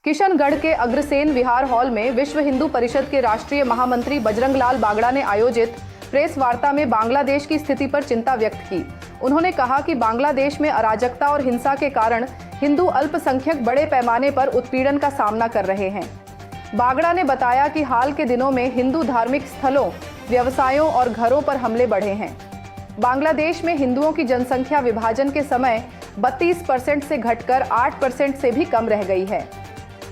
किशनगढ़ के अग्रसेन विहार हॉल में विश्व हिंदू परिषद के राष्ट्रीय महामंत्री बजरंग लाल बागड़ा ने आयोजित प्रेस वार्ता में बांग्लादेश की स्थिति पर चिंता व्यक्त की। उन्होंने कहा कि बांग्लादेश में अराजकता और हिंसा के कारण हिंदू अल्पसंख्यक बड़े पैमाने पर उत्पीड़न का सामना कर रहे हैं। बागड़ा ने बताया कि हाल के दिनों में हिंदू धार्मिक स्थलों, व्यवसायों और घरों पर हमले बढ़े हैं। बांग्लादेश में हिंदुओं की जनसंख्या विभाजन के समय 32% से घटकर 8% से भी कम रह गई है।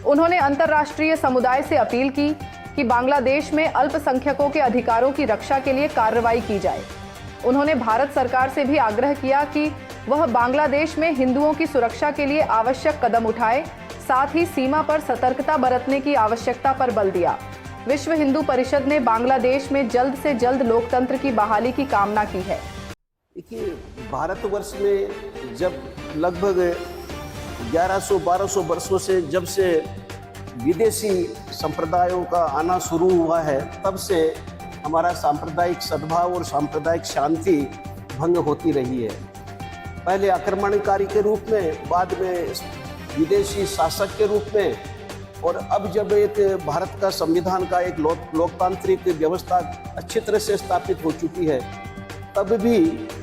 उन्होंने अंतर्राष्ट्रीय समुदाय से अपील की कि बांग्लादेश में अल्पसंख्यकों के अधिकारों की रक्षा के लिए कार्रवाई की जाए। उन्होंने भारत सरकार से भी आग्रह किया कि वह बांग्लादेश में हिंदुओं की सुरक्षा के लिए आवश्यक कदम उठाए, साथ ही सीमा पर सतर्कता बरतने की आवश्यकता पर बल दिया। विश्व हिंदू परिषद ने बांग्लादेश में जल्द से जल्द लोकतंत्र की बहाली की कामना की है। देखिए, भारतवर्ष में जब लगभग 1100-1200 वर्षों से जब से विदेशी संप्रदायों का आना शुरू हुआ है, तब से हमारा सांप्रदायिक सद्भाव और सांप्रदायिक शांति भंग होती रही है। पहले आक्रमणकारी के रूप में, बाद में विदेशी शासक के रूप में, और अब जब एक भारत का संविधान का एक लोकतांत्रिक व्यवस्था अच्छी तरह से स्थापित हो चुकी है, तब भी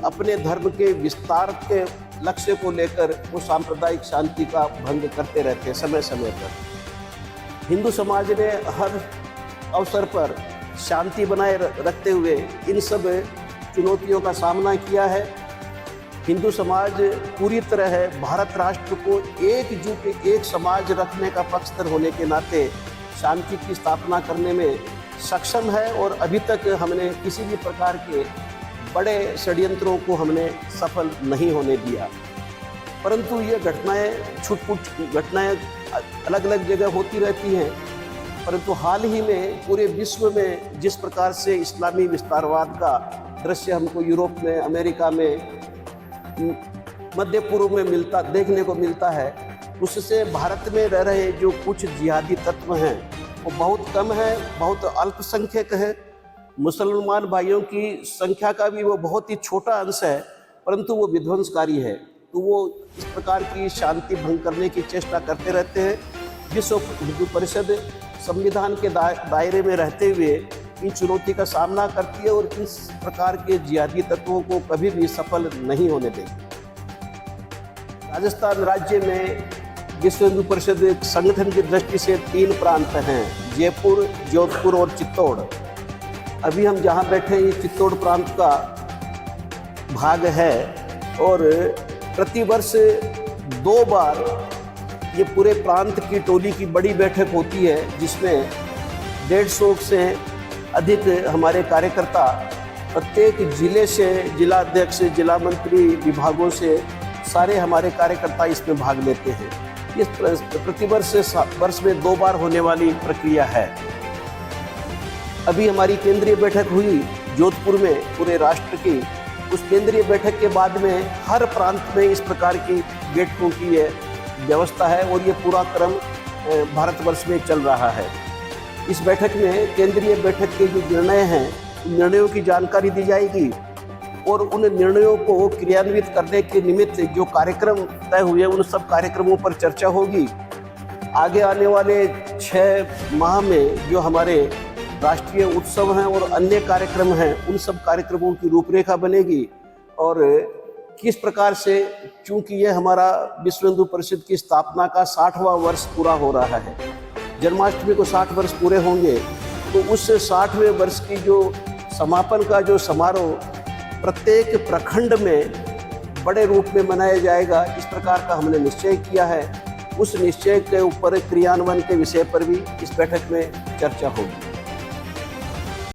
अपने धर्म के विस्तार के लक्ष्य को लेकर वो सांप्रदायिक शांति का भंग करते रहते हैं समय समय पर। हिंदू समाज ने हर अवसर पर शांति बनाए रखते हुए इन सब चुनौतियों का सामना किया है। हिंदू समाज पूरी तरह भारत राष्ट्र को एकजुट एक समाज रखने का पक्षधर होने के नाते शांति की स्थापना करने में सक्षम है, और अभी तक हमने किसी भी प्रकार के बड़े षड्यंत्रों को हमने सफल नहीं होने दिया। परंतु ये घटनाएं, छुटपुट घटनाएं अलग अलग जगह होती रहती हैं। परंतु हाल ही में पूरे विश्व में जिस प्रकार से इस्लामी विस्तारवाद का दृश्य हमको यूरोप में, अमेरिका में, मध्य पूर्व में देखने को मिलता है, उससे भारत में रह रहे जो कुछ जिहादी तत्व हैं वो बहुत कम है, बहुत अल्पसंख्यक है। मुसलमान भाइयों की संख्या का भी वो बहुत ही छोटा अंश है, परंतु वो विध्वंसकारी है। तो वो इस प्रकार की शांति भंग करने की चेष्टा करते रहते हैं। विश्व हिंदू परिषद संविधान के दायरे में रहते हुए इन चुनौती का सामना करती है और इस प्रकार के जिहादी तत्वों को कभी भी सफल नहीं होने देगी। राजस्थान राज्य में विश्व हिंदू परिषद संगठन की दृष्टि से 3 प्रांत हैं, जयपुर, जोधपुर और चित्तौड़। अभी हम जहाँ बैठे हैं ये चित्तौड़ प्रांत का भाग है, और प्रतिवर्ष 2 बार ये पूरे प्रांत की टोली की बड़ी बैठक होती है, जिसमें 150 से अधिक हमारे कार्यकर्ता प्रत्येक जिले से, जिला अध्यक्ष, जिला मंत्री, विभागों से सारे हमारे कार्यकर्ता इसमें भाग लेते हैं। इस प्रतिवर्ष वर्ष में 2 बार होने वाली प्रक्रिया है। अभी हमारी केंद्रीय बैठक हुई जोधपुर में पूरे राष्ट्र की। उस केंद्रीय बैठक के बाद में हर प्रांत में इस प्रकार की बैठकों की व्यवस्था है, और ये पूरा क्रम भारतवर्ष में चल रहा है। इस बैठक में केंद्रीय बैठक के जो निर्णय हैं, निर्णयों की जानकारी दी जाएगी, और उन निर्णयों को क्रियान्वित करने के निमित्त जो कार्यक्रम तय हुए उन सब कार्यक्रमों पर चर्चा होगी। आगे आने वाले 6 माह में जो हमारे राष्ट्रीय उत्सव हैं और अन्य कार्यक्रम हैं, उन सब कार्यक्रमों की रूपरेखा बनेगी। और किस प्रकार से, चूंकि ये हमारा विश्व हिंदू परिषद की स्थापना का 60वां वर्ष पूरा हो रहा है, जन्माष्टमी को 60 वर्ष पूरे होंगे, तो उस 60वें वर्ष की जो समापन का जो समारोह प्रत्येक प्रखंड में बड़े रूप में मनाया जाएगा, इस प्रकार का हमने निश्चय किया है। उस निश्चय के ऊपर क्रियान्वयन के विषय पर भी इस बैठक में चर्चा होगी।